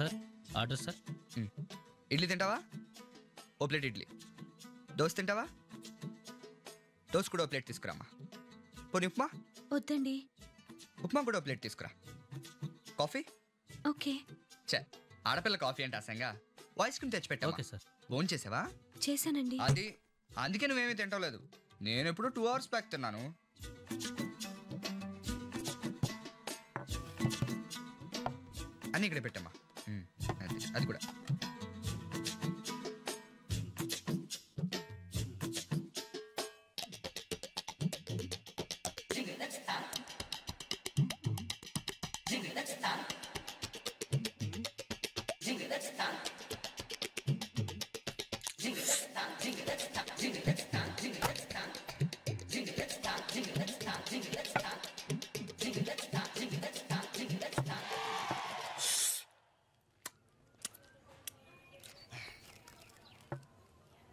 Sir order sir. Idli తింటావా? ఓ plate idli. Dosa తింటావా? దోశ కూడా ఓ ప్లేట్ తీసుకురామ్మా. పోనీ ఉప్మా? వద్దండి. ఉప్మా కూడా ఓ ప్లేట్ తీసుకురా. కాఫీ? ఓకే. చే ఆడపిల్ల కాఫీ అంటే అసంగా ఐస్ క్రీమ్ తెచ్చిపెట్టా. Okay sir. ఫోన్ చేసావా? చేశానండి. అది అందుకే నువ్వేమీ తింటలేదు. నేను ఎప్పుడు 2 hours బ్యాక్ తిన్నాను. అన్నీ ఇక్కడ పెట్టమ్మా. అది కూడా.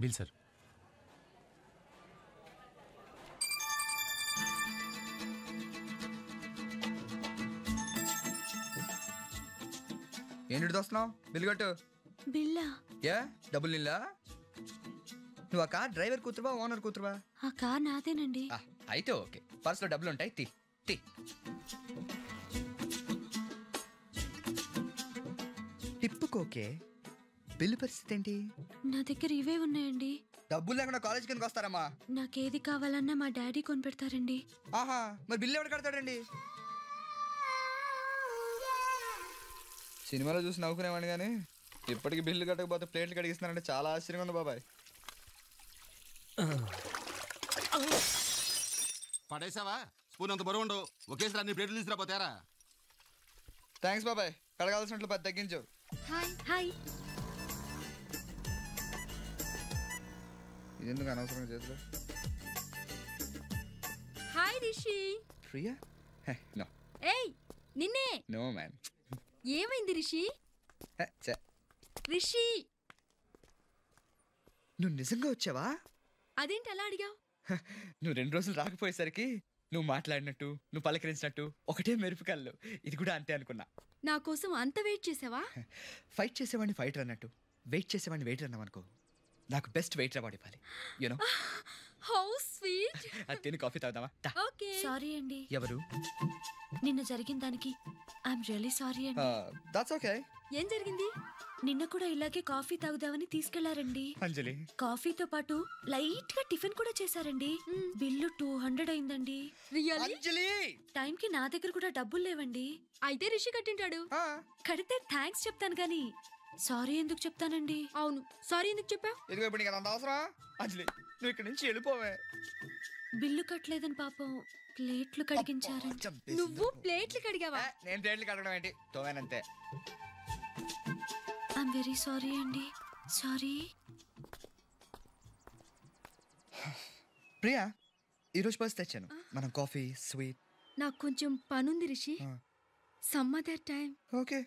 Bill sir. ఏంటి వస్తున్నావు? బిల్లు కట్టు. బిల్లా? ఏ డబ్బులు నిల్లా? నువ్వు ఆ కార్ డ్రైవర్ కూతురువా ఓనర్ కూతురువా? ఆ కార్ నాదేనండి. అయితే ఓకే. పర్సులో డబ్బులు ఉంటాయి. తీ తీ. టిప్పుకోకే. బిల్లు పరిస్థితి ఏంటి? నా దగ్గర ఇవే ఉన్నాయండి. డబ్బులు లేకుండా కాలేజ్ కిందకి వస్తారమ్మా? నాకేది కావాలన్నా మా డాడీ కొనిపెడతారండి. ఆహా, మరి బిల్లు ఎవరు కడతాడండి? సినిమాలో చూసి నవ్వుకునేవాడిని కానీ ఇప్పటికి బిల్లు కట్టకపోతే ప్లేట్లు కడిగిస్తున్నారంటే చాలా ఆశ్చర్యంగా ఉంది బాబాయ్. పడేసావా? స్పూన్ అంత బరువు ఉండవు. ఒకేసారి అన్ని ప్లేట్లు తీసుకురాపోతారా? థ్యాంక్స్ బాబాయ్. కడగాల్సినట్లు 10 తగ్గించు. Hi hi. ఇదెందుకు అనవసరంగా చేతులు? హాయ్ రిషి. ప్రియా? నో. ఏయ్ నిన్నే. No man. ఏమైంది రిషి? రిషి నువ్వు నిజంగా వచ్చావా? అదేంటి అలా అడిగావు? నువ్వు 2 రోజులు రాకపోయేసరికి నువ్వు మాట్లాడినట్టు నువ్వు పలకరించినట్టు ఒకటే మెరుపు కళ్ళు. ఇది కూడా అంతే అనుకున్నా. నా కోసం అంత వెయిట్ చేసావా? ఫైట్ చేసేవాడిని ఫైటర్ అన్నట్టు వెయిట్ చేసేవాడిని వెయిటర్ అన్నావు అనుకో, నాకు బెస్ట్ వెయిటర్ అవార్డు ఇవ్వాలి. యూనో. How sweet. అది తిని కాఫీ తాగుదామా? ఓకే. సారీ అండి. ఎవరు? నిన్న జరిగిన దానికి ఐఎమ్ రియల్లీ సారీ అండి. That's okay. ఏం జరిగింది? నిన్న కూడా ఇలాగే కాఫీ తాగుదామని తీసుకెళ్లారండి. అంజలి కాఫీతో పాటు లైట్ గా టిఫిన్ కూడా చేశారండి. బిల్లు 200 అయిందండి. అంజలి టైంకి నా దగ్గర కూడా డబ్బులు లేవండి. అయితే రిషి కట్టింటాడు. కడితే థ్యాంక్స్ చెప్తాను గానీ సారీ ఎందుకు చెప్తానండి? అవును, సారీ ఎందుకు చెప్పావు? ఇదిగో ఇప్పుడు నీకు అంత అవసరం? అంజలి నువ్వు ఇక్కడి నుంచి వెళ్ళిపోవే. బిల్లు కట్టలేదని పాపం ప్లేట్లు కడిగించారు. నువ్వు ప్లేట్లు కడిగావా? నేను ప్లేట్లు కడగడం ఏంటి, తోవేనంతే. ఐఎమ్ వెరీ సారీ అండి. సారీ. ప్రియా ఈరోజు బస్ తెచ్చాను. మనం కాఫీ స్వీట్. నాకు కొంచెం పనుంది Rishi. Some other time. Okay.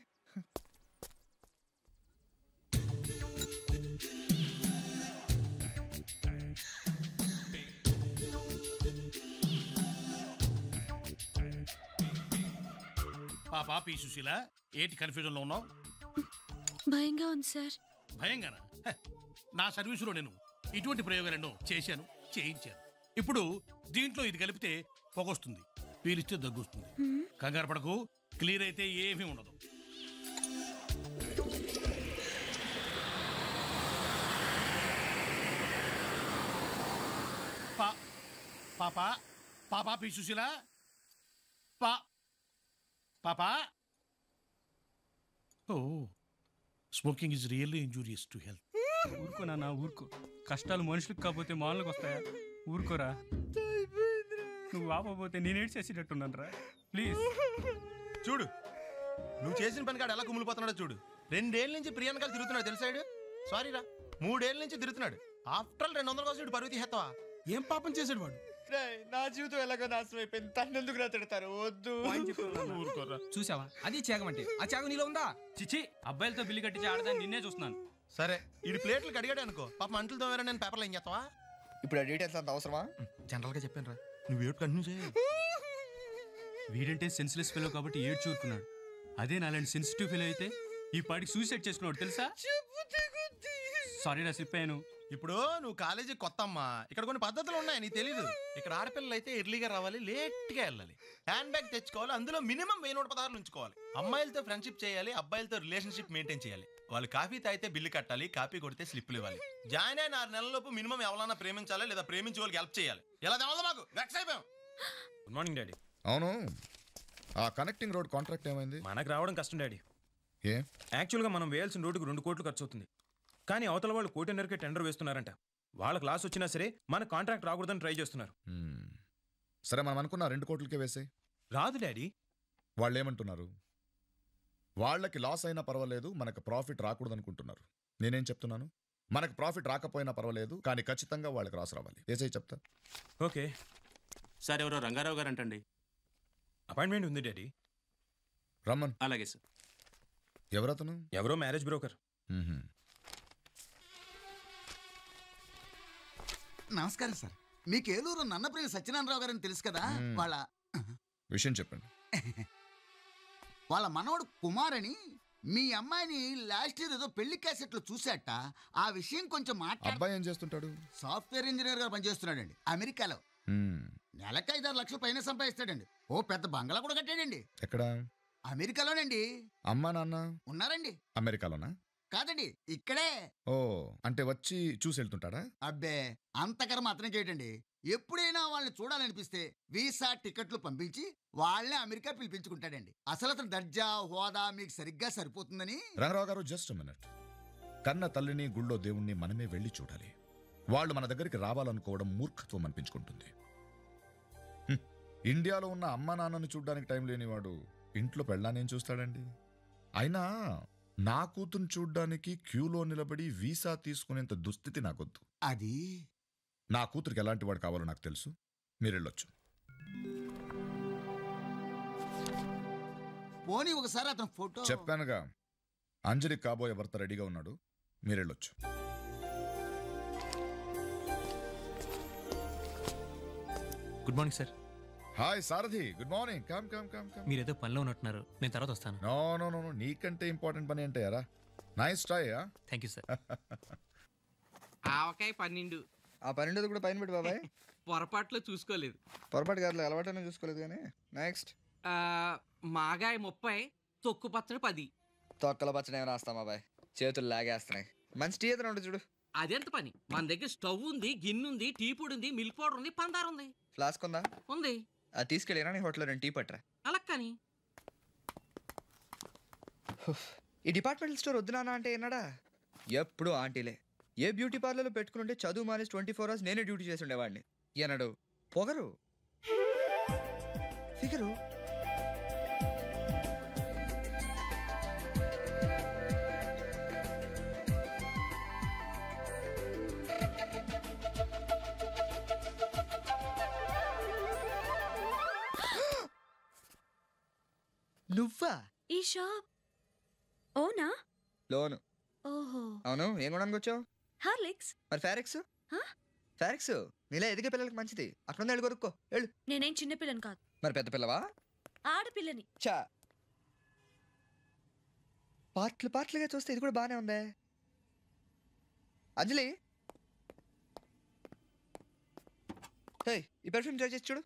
పాపా పి సుశీల, ఏంటి కన్ఫ్యూజన్ లో ఉన్నావు? భయంగా ఉంది సార్. భయంగానా? నా సర్వీసులో నేను ఇటువంటి ప్రయోగాలను చేశాను, చేయించాను. ఇప్పుడు దీంట్లో ఇది కలిపితే పొగొస్తుంది, పీలిస్తే దగ్గొస్తుంది. కంగారు పడకు, క్లియర్ అయితే ఏమీ ఉండదు. పాపా పాపా పి సుశీల, పాపా. ఓ, smoking is really injurious to health. ఊరుకో నాన్న, ఊరుకో. కష్టాలు మనుషులకు కాకపోతే మానులకు వస్తాయా? ఊరుకోరా. నువ్వు ఆపపోతే నేనేడు చేసేటట్టున్నాను రా. ప్లీజ్ చూడు, నువ్వు చేసిన పని కాడు ఎలా కుమిలిపోతున్నాడో చూడు. 2 ఏళ్ళ నుంచి ప్రియానకాలు తిరుగుతున్నాడు తెలుసాడు. సారీ రా, 3 ఏళ్ళ నుంచి తిరుగుతున్నాడు. ఆఫ్టర్ ఆల్ 200 కోసం పరువు తీసేస్తావా? ఏం పాపం చేసాడు వాడు? నా జీవితం ఎలాగో నాశనం అయిపోయింది. తన్నెందుకు రా తిడతారు? వద్దు. చూసావా, అది త్యాగమంటే. ఆ త్యాగం నీలో ఉందా? చిచ్చి, అబ్బాయిలతో బిల్లు కట్టించి ఆడదాన్ని నిన్నే చూస్తున్నాను. సరే, ఈ ప్లేట్లు కడిగాడు అనుకో, పాప అంటలు తోమారని నేను పేపర్లో ఏం చేస్తావా? ఇప్పుడు ఆ డీటెయిల్స్ అంత అవసరమా? జనరల్ గా చెప్పాను రా, నువ్వు ఏడు కంటిన్యూ చేయి. వీడంటే సెన్స్లెస్ ఫెలో కాబట్టి ఏడ్చి ఊరుకున్నాడు. అదే నాలాంటి సెన్సిటివ్ ఫెలో అయితే ఈ పాటికి సూసైడ్ చేసుకున్నాడు తెలుసా? సారీ రా, స్లిప్ అయ్యాను. ఇప్పుడు నువ్వు కాలేజీ కొత్త అమ్మా, ఇక్కడ కొన్ని పద్ధతులు ఉన్నాయి, నీకు తెలీదు. ఇక్కడ ఆడపిల్లలు అయితే ఎర్లీగా రావాలి, లేట్గా వెళ్ళాలి, హ్యాండ్ బ్యాగ్ తెచ్చుకోవాలి, అందులో మినిమం 1116 ఉంచుకోవాలి. అమ్మాయిలతో ఫ్రెండ్షిప్ చేయాలి, అబ్బాయిలతో రిలేషన్షిప్ మెయింటైన్ చేయాలి. వాళ్ళు కాఫీ తాగితే బిల్లు కట్టాలి, కాఫీ కొడితే స్లిప్లు ఇవ్వాలి. జాయిన్ అయిన 6 నెలలలోపు మినిమం ఎవరైనా ప్రేమించాలి లేదా ప్రేమించే వాళ్ళకి హెల్ప్ చేయాలి. ఎలా తెవదా మాకు వెక్స్ అయిపోయాం. Good morning daddy. అవును, ఆ కనెక్టింగ్ రోడ్ కాంట్రాక్ట్ ఏమైంది? మనకు రావడం కష్టం డాడీ. ఏ యాక్చువల్గా మనం వేయాల్సిన రోడ్డుకు 2 కోట్లు ఖర్చు అవుతుంది, కానీ అవతల వాళ్ళు 1 కోటిన్నరకే టెండర్ వేస్తున్నారంట. వాళ్ళకి లాస్ వచ్చినా సరే మన కాంట్రాక్ట్ రాకూడదని ట్రై చేస్తున్నారు. సరే, మనం అనుకున్న 2 కోట్లకే వేసే. రాదు డాడీ. వాళ్ళు ఏమంటున్నారు? వాళ్ళకి లాస్ అయినా పర్వాలేదు, మనకు ప్రాఫిట్ రాకూడదు అనుకుంటున్నారు. నేనేం చెప్తున్నాను? మనకు ప్రాఫిట్ రాకపోయినా పర్వాలేదు, కానీ ఖచ్చితంగా వాళ్ళకి రాసి రావాలి. వేసే చెప్తా. ఓకే సార్, ఎవరో రంగారావు గారు అంటండి. అపాయింట్మెంట్ ఉంది డాడీ. రమ్మన్. అలాగే సార్. ఎవరతను? ఎవరో మ్యారేజ్ బ్రోకర్. నమస్కారం సార్. మీకు ఏలూరు నన్నప్రేమి సత్యనారాయణరావు గారని తెలుసు కదా? వాళ్ళ విషయం చెప్పండి. వాళ్ళ మనవడు కుమార్ అని మీ అమ్మాయిని లాస్ట్ ఇయర్ ఏదో పెళ్లి క్యాసెట్లో చూశాట. ఆ విషయం కొంచెం అబ్బాయి ఏం చేస్తుంటాడు? సాఫ్ట్వేర్ ఇంజనీర్ గా పనిచేస్తున్నాడండి అమెరికాలో. నెలకు 5-6 లక్షలు పైన సంపాదిస్తాడండి. ఓ పెద్ద బంగ్లా కూడా కట్టాడండి. ఎక్కడ? అమెరికాలోనండి. అమ్మా నాన్న ఉన్నారండి. అమెరికాలోనా? కాదండి, ఇక్కడే. ఓ, అంటే వచ్చి చూసి వెళ్తుంటాడా? అబ్బే, అంతకర మాత్రం చేయటండి. ఎప్పుడైనా వాళ్ళని చూడాలనిపిస్తే వీసా టికెట్లు పంపించి వాళ్ళని అమెరికా పిలిపించుకుంటాడండి. అసలు అతను దర్జా హోదా మీకు సరిగ్గా సరిపోతుందని. రంగరావు గారు, జస్ట్ మినిట్. కన్న తల్లిని గుళ్ళో దేవుణ్ణి మనమే వెళ్ళి చూడాలి. వాళ్ళు మన దగ్గరికి రావాలనుకోవడం మూర్ఖత్వం అనిపించుకుంటుంది. ఇండియాలో ఉన్న అమ్మా నాన్నను చూడడానికి టైం లేనివాడు ఇంట్లో పెళ్ళానేం చూస్తాడండి? అయినా నా కూతురు చూడ్డానికి క్యూలో నిలబడి వీసా తీసుకునేంత దుస్థితి నాకొద్దు. అది నా కూతురికి ఎలాంటి వాడు కావాలో నాకు తెలుసు. మీరెళ్ళొచ్చు. పోనీ ఒకసారి అతను ఫోటో. చెప్పానుగా, అంజలికి కాబోయే భర్త రెడీగా ఉన్నాడు. మీరెళ్ళొచ్చు. Good morning sir. Hi Sarathi, good morning. Come come come come. మీరేదో పనిలో ఉన్నట్టున్నారు, నేను తర్వాత వస్తాను. నో నో నో, నీకంటే ఇంపార్టెంట్ పని అంటే యారా. Nice try. Thank you sir. ఆవకాయ 12. ఆ 12 కూడా పైన పెట్టి బాబాయ్. పొరపాట్లో చూసుకోలేదు. పొరపాటు గారు అలవాటైనా చూసుకోలేదు కానీ. నెక్స్ట్ మాగాయ 30, తొక్కు పచ్చడి 10. తొక్కల పచ్చడి ఏమైనా రాస్తాం బాబాయ్, చేతులు లాగేస్తున్నాయి. మంచి టీ ఏదైనా ఉంటుంది చూడు. అదెంత పని? మన దగ్గర స్టవ్ ఉంది, గిన్నె ఉంది, టీ పొడి ఉంది, మిల్క్ పౌడర్ ఉంది, పందారు ఉంది. ఫ్లాస్క్ ఉందా? ఉంది. అది తీసుకెళ్ళినా నీ హోటల్లో 2 టీ పట్టరా. అలా కానీ ఈ డిపార్ట్మెంటల్ స్టోర్ వద్దు నాన్న అంటే ఏనాడా? ఎప్పుడు ఆంటీలే. ఏ బ్యూటీ పార్లర్లో పెట్టుకుంటే చదువు మానేసి 24 hours నేనే డ్యూటీ చేసి ఉండేవాడిని. ఏనాడు పొగరు ఫిగరు. నువ్వా? ఈ షాప్ ఓనా? లోను. ఓహో. అవును, ఏం కొనడానికి వచ్చావు? హార్లిక్స్. మరి ఫారెక్స్? ఫారెక్స్ నీలా ఎదిగే పిల్లలకి మంచిది. అక్కడ వెళ్ళి కొనుక్కో, వెళ్ళు. నేనేం చిన్న పిల్లని కాదు. మరి పెద్ద పిల్లవా? ఆడపిల్లని. చా, పార్ట్లుగా చూస్తే ఇది కూడా బానే ఉందే. అంజలి, ఈ పెర్ఫ్యూమ్ ట్రై చేసి చూడు.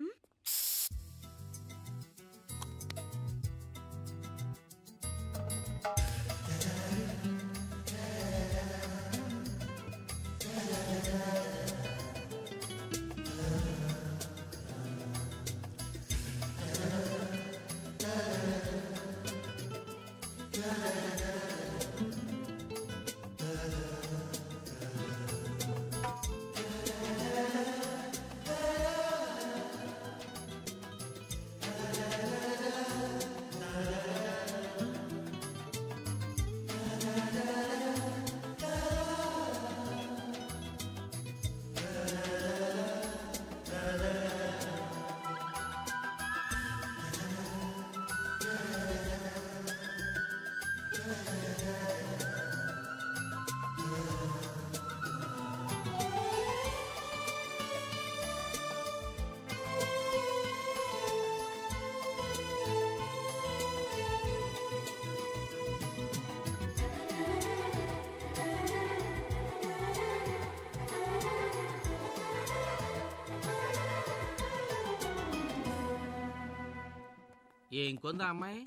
ఏం కొందా అమ్మాయి?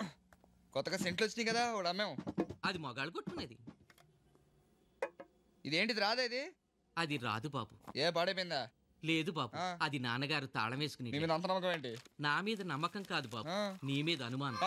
కొత్తగా సెంట్లు వచ్చినాయి కదా వాడు అమ్మాం. అది మొగాళ్ళు కొట్టుకునేది. ఇదేంటిది రాదా ఇది? అది రాదు బాబు. ఏ పాడైపోయిందా? లేదు బాబు, అది నాన్నగారు తాళం వేసుకుని. నీ మీద అంత నమ్మకం ఏంటి? నా మీద నమ్మకం కాదు బాబు, నీ మీద అనుమానం.